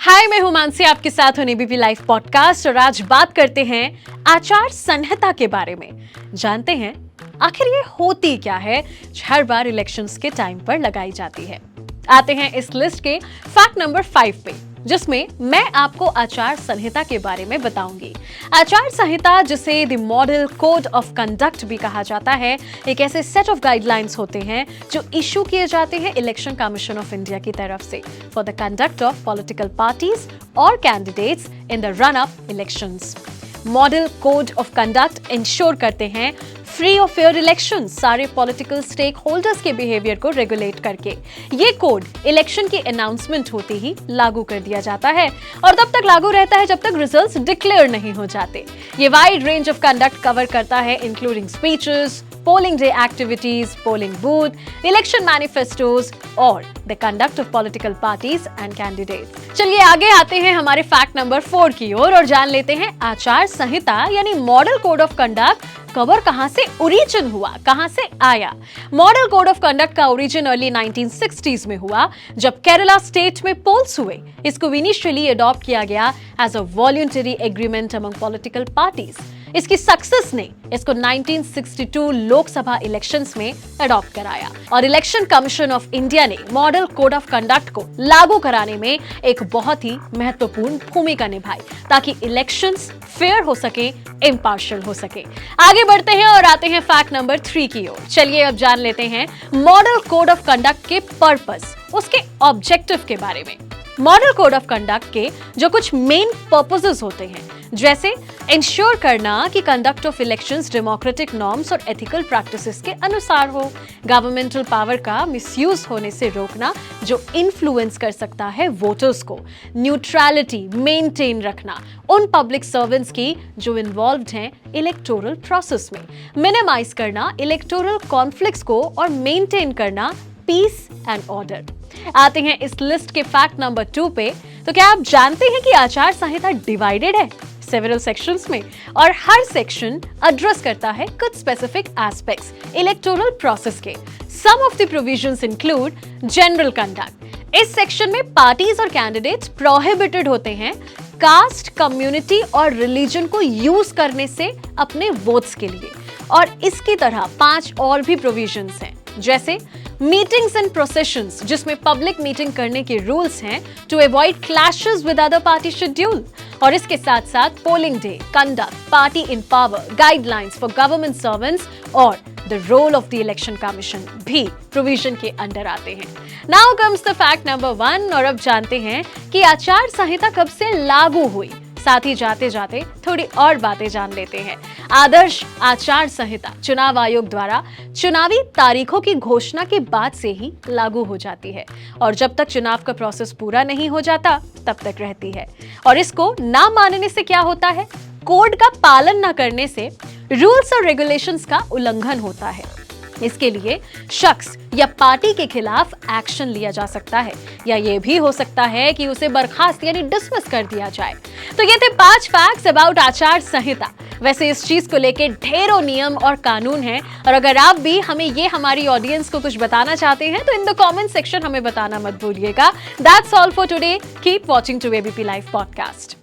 हाय, मैं हूं मानसी, आपके साथ हूं एबीपी लाइव पॉडकास्ट और आज बात करते हैं आचार संहिता के बारे में। जानते हैं आखिर ये होती क्या है जो हर बार इलेक्शंस के टाइम पर लगाई जाती है। आते हैं इस लिस्ट के फैक्ट नंबर 5 पे, जिसमें मैं आपको आचार संहिता के बारे में बताऊंगी। आचार संहिता, जिसे the model code of conduct भी कहा जाता है, एक ऐसे सेट ऑफ गाइडलाइंस होते हैं जो इशू किए जाते हैं इलेक्शन कमीशन ऑफ इंडिया की तरफ से for the conduct of political parties और candidates in the run up elections. Model code of conduct ensure करते हैं फ्री और फेयर इलेक्शन, सारे पॉलिटिकल स्टेक होल्डर्स के बिहेवियर को रेगुलेट करके। ये कोड इलेक्शन की अनाउंसमेंट होते ही लागू कर दिया जाता है और तब तक लागू रहता है जब तक रिजल्ट्स डिक्लेयर नहीं हो जाते। ये wide range of conduct cover करता है, including speeches, polling day activities, polling booth, election manifestos और the conduct of political parties and candidates. चलिए आगे आते हैं हमारे फैक्ट नंबर 4 की ओर और जान लेते हैं आचार संहिता यानी model code of conduct cover कहां से ओरिजिन हुआ, कहां से आया। मॉडल कोड ऑफ कंडक्ट का ओरिजिन अर्ली 1960s में हुआ जब केरला स्टेट में पोल्स हुए। इसको इनिशियली अडॉप्ट किया गया as a voluntary agreement among political parties. इसकी सक्सेस ने इसको 1962 लोकसभा इलेक्शंस में अडॉप्ट कराया और इलेक्शन कमीशन ऑफ इंडिया ने मॉडल कोड ऑफ कंडक्ट को लागू कराने में एक बहुत ही महत्वपूर्ण भूमिका निभाई ताकि इलेक्शंस फेयर हो सके, इम्पार्शियल हो सके। आगे बढ़ते हैं और आते हैं फैक्ट नंबर 3 की ओर। चलिए अब जान लेते हैं मॉडल कोड ऑफ कंडक्ट के पर्पस, उसके ऑब्जेक्टिव के बारे में। मॉडल कोड ऑफ कंडक्ट के जो कुछ मेन पर्पसेस होते हैं, जैसे इंश्योर करना कि conduct of elections democratic norms और एथिकल प्रैक्टिसेस के अनुसार हो, गवर्नमेंटल पावर का मिसयूज होने से रोकना जो इन्फ्लुएंस कर सकता है वोटर्स को, न्यूट्रलिटी मेंटेन रखना उन पब्लिक सर्वेंट्स की जो इन्वॉल्व्ड हैं इलेक्टोरल प्रोसेस में, मिनिमाइज करना इलेक्टोरल कॉन्फ्लिक्ट्स को और मेंटेन करना पीस एंड ऑर्डर। आते हैं इस लिस्ट के फैक्ट नंबर 2 पे। तो क्या आप जानते हैं कि आचार संहिता डिवाइडेड है सेवरल सेक्शंस में और हर सेक्शन एड्रेस करता है कुछ स्पेसिफिक एस्पेक्ट्स इलेक्टोरल प्रोसेस के। Some of the provisions include general conduct. इस सेक्शन में पार्टीज और कैंडिडेट्स प्रोहिबिटेड होते हैं कास्ट, कम्युनिटी और रिलीजन को यूज करने से अपने वोट्स के लिए। और इसकी तरह 5 और भी प्रोविजंस हैं, जैसे मीटिंग्स एंड प्रोसेशंस, जिसमें पब्लिक मीटिंग करने के रूल्स हैं to avoid clashes with other party schedule. और इसके साथ साथ polling day, conduct, party in power, guidelines for government servants और the role of the election commission भी प्रोविजन के अंडर आते हैं। Now comes the fact number 1 और अब जानते हैं कि आचार संहिता कब से लागू हुई। साथ ही जाते जाते थोड़ी और बातें जान लेते हैं। आदर्श आचार संहिता चुनाव आयोग द्वारा चुनावी तारीखों की घोषणा के बाद से ही लागू हो जाती है और जब तक चुनाव का प्रोसेस पूरा नहीं हो जाता तब तक रहती है। और इसको ना मानने से क्या होता है, कोड का पालन न करने से रूल्स और रेगुलेशंस का उल्लंघन होता है। इसके लिए शख्स या पार्टी के खिलाफ एक्शन लिया जा सकता है या ये भी हो सकता है कि उसे बर्खास्त यानी डिसमिस कर दिया जाए। तो ये थे 5 फैक्ट्स अबाउट आचार संहिता। वैसे इस चीज को लेके ढेरों नियम और कानून हैं और अगर आप भी हमें ये हमारी ऑडियंस को कुछ बताना चाहते हैं तो इन द कमेंट सेक्शन हमें बताना मत भूलिएगा। That's all for today. Keep watching to ABP live podcast.